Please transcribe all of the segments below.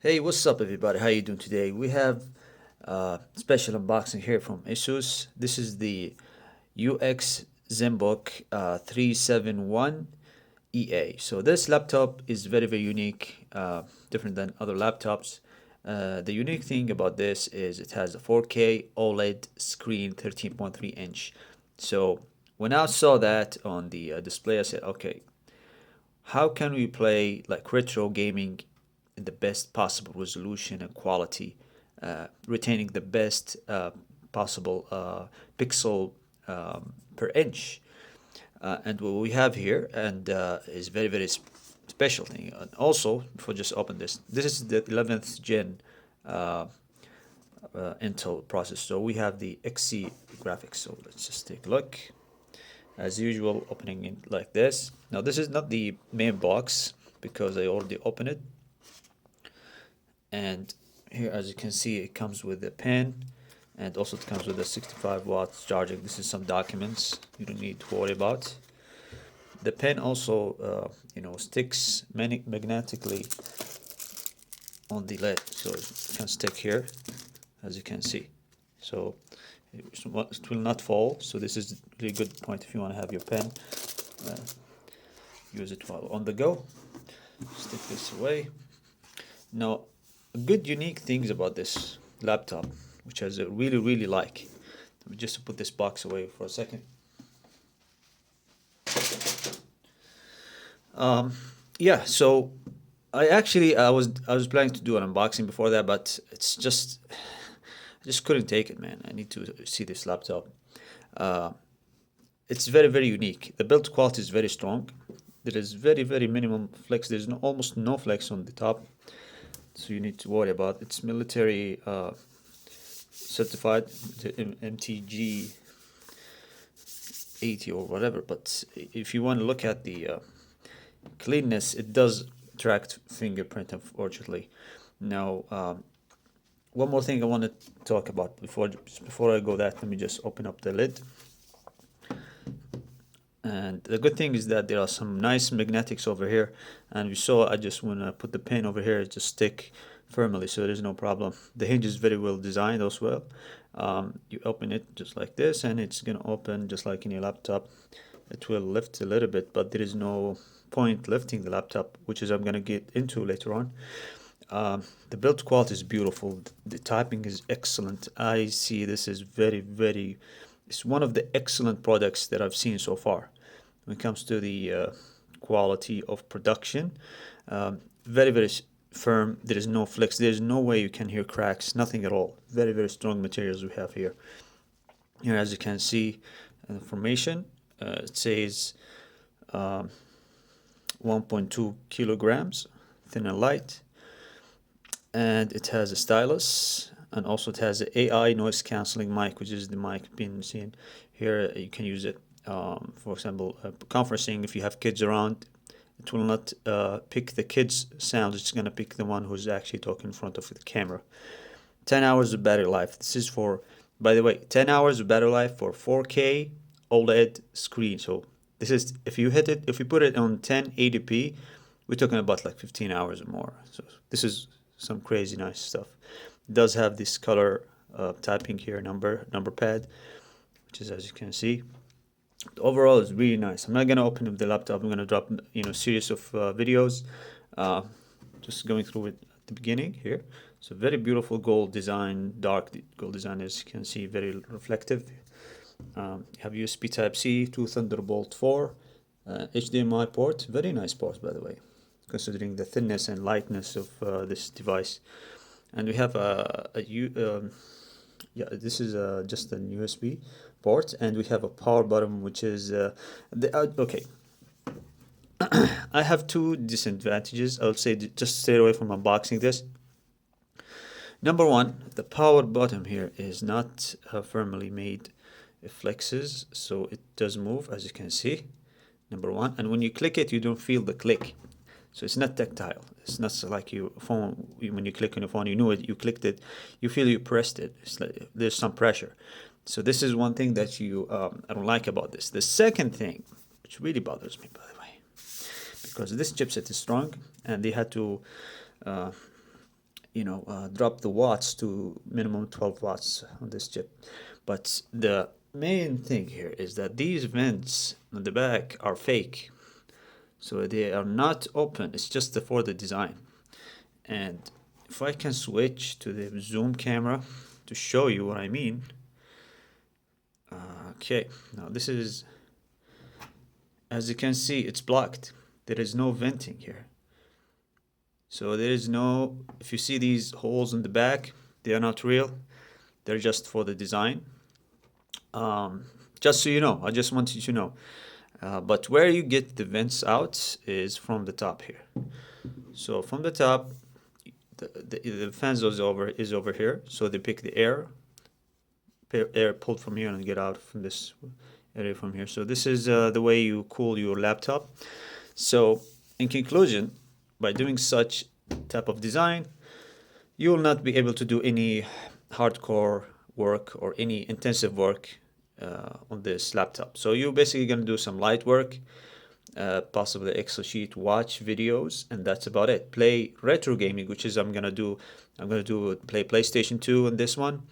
Hey, what's up, everybody? How you doing today? We have special unboxing here from Asus. This is the UX Zenbook 371EA. So this laptop is very unique, different than other laptops. The unique thing about this is it has a 4K OLED screen, 13.3 inch. So when I saw that on the display, I said, okay, how can we play like retro gaming in the best possible resolution and quality, retaining the best possible pixel per inch? And what we have here and is very special thing. And also, before just open this, this is the 11th gen uh, Intel processor. So we have the XC graphics. So let's just take a look. As usual, opening it like this. Now this is not the main box because I already opened it. And here, as you can see, it comes with a pen, and also it comes with a 65 watts charging. This is some documents you don't need to worry about. The pen also, sticks magnetically on the lid, so it can stick here, as you can see. So it will not fall. So this is a really good point if you want to have your pen. Uh, Use it while on the go. Stick this away. Now, good unique things about this laptop, which I really like. Let me just put this box away for a second. Yeah, so I was planning to do an unboxing before that, but I just couldn't take it, man. I need to see this laptop. Uh, it's very unique. The build quality is very strong. There is very minimum flex. There's almost no flex on the top, so you need to worry about. It's military certified, MTG 80 or whatever. But if you want to look at the cleanness, it does track fingerprint, unfortunately. Now, one more thing I want to talk about before I go that, let me just open up the lid. And the good thing is that there are some nice magnetics over here, and we saw I just want to put the pin over here, just stick firmly, so there's no problem. The hinge is very well designed as well. You open it just like this, and it's gonna open just like in your laptop. It will lift a little bit, but there is no point lifting the laptop, which is I'm gonna get into later on. The build quality is beautiful. The typing is excellent. I see this is very. It's one of the excellent products that I've seen so far when it comes to the quality of production. Very firm. There is no flex. There's no way you can hear cracks. Nothing at all. Very strong materials we have here. Here, as you can see, information. It says 1.2 kilograms, thin and light, and it has a stylus, and also it has an AI noise cancelling mic, which is the mic being seen here. You can use it, for example, conferencing. If you have kids around, it will not pick the kids' sounds. It's gonna pick the one who's actually talking in front of the camera. 10 hours of battery life. This is for, by the way, 10 hours of battery life for 4K OLED screen. So this is, if you put it on 1080p, we're talking about like 15 hours or more. So this is some crazy nice stuff. It does have this color typing here, number pad, which is, as you can see. Overall, it's really nice. I'm not gonna open up the laptop. I'm gonna drop series of videos, just going through it at the beginning here. So very beautiful gold design, dark gold design, as you can see, very reflective. You have USB Type C to Thunderbolt 4, HDMI port. Very nice port, by the way, considering the thinness and lightness of this device. And we have this is just an USB port, and we have a power button, which is okay. I have two disadvantages. I would say just stay away from unboxing this. Number one, the power button here is not firmly made. It flexes, so it does move, as you can see. Number one, and when you click it, you don't feel the click. So it's not tactile. It's not like your phone. When you click on your phone, you know it. You clicked it. You feel you pressed it. It's like there's some pressure. So this is one thing that I don't like about this. The second thing, which really bothers me, by the way, because this chipset is strong, and they had to drop the watts to minimum 12 watts on this chip. But the main thing here is that these vents on the back are fake. So they are not open. It's just for the design. And if I can switch to the zoom camera to show you what I mean. Okay, now this is, as you can see, it's blocked. There is no venting here. So there is no, if you see these holes in the back, they are not real. They're just for the design. Just so you know, I just want you to know. But where you get the vents out is from the top here. So from the top, the fans is over here. So they pick the air pulled from here and get out from this area from here. So this is the way you cool your laptop. So in conclusion, by doing such type of design, you will not be able to do any hardcore work or any intensive work on this laptop. So you're basically going to do some light work, possibly Excel sheet, watch videos, and that's about it. Play retro gaming, which is I'm gonna do play PlayStation 2 on this one.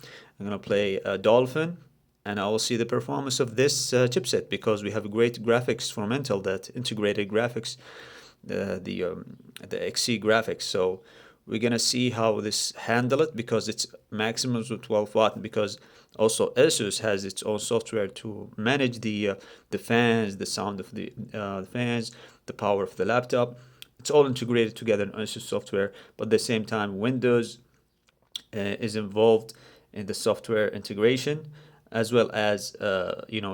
I'm gonna play Dolphin, and I will see the performance of this chipset, because we have great graphics from Intel, that integrated graphics, the XC graphics. So we're gonna see how this handle it, because it's maximum of 12 watt, because also Asus has its own software to manage the fans, the sound of the fans, the power of the laptop. It's all integrated together in Asus software, but at the same time Windows is involved in the software integration, as well as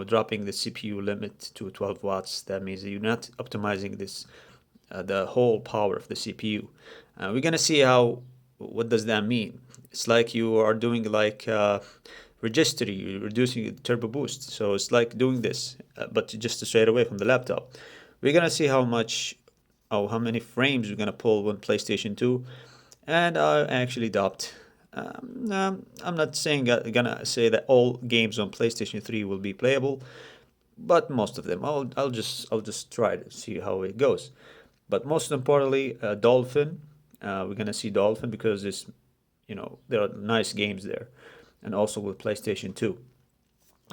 dropping the CPU limit to 12 watts. That means you're not optimizing this the whole power of the CPU. We're gonna see what does that mean. It's like you are doing like registry, you're reducing turbo boost. So it's like doing this, but just straight away from the laptop. We're gonna see how many frames we're gonna pull on PlayStation 2, and I actually doubt. I'm not gonna say that all games on PlayStation 3 will be playable, but most of them. I'll just try to see how it goes. But most importantly, Dolphin. We're gonna see Dolphin because there are nice games there, and also with PlayStation 2.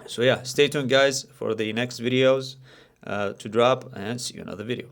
So yeah, stay tuned, guys, for the next videos to drop, and see you in another video.